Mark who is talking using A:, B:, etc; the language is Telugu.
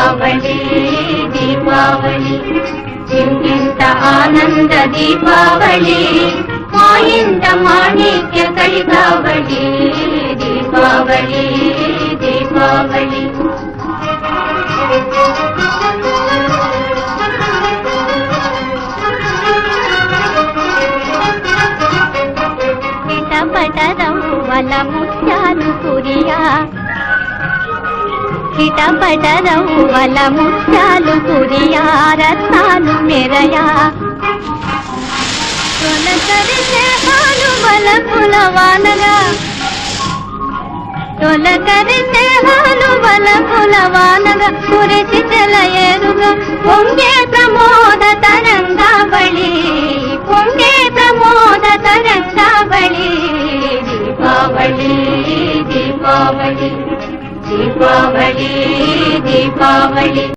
A: దీపావళి దీపావళి ఇంత ఆనంద దీపావళి మా ఇంత మాణిక్య కలిగావళి దీపావళి దీపావళి చిటపటరవ్వల ముత్యాలు కురియా చిటపటరవ్వల ముత్యాలు కురియా రత్నాలు మెరయా తొలకరిసే హాలువల పులవానగా తొలకరిసే హాలువల పులవానగా కురిసి చెలయేరుగా పొంగే ప్రమోద తరంగావళి పొంగే ప్రమోద తరంగావళి దీపావళి దీపావళి దీపావళి దీపావళి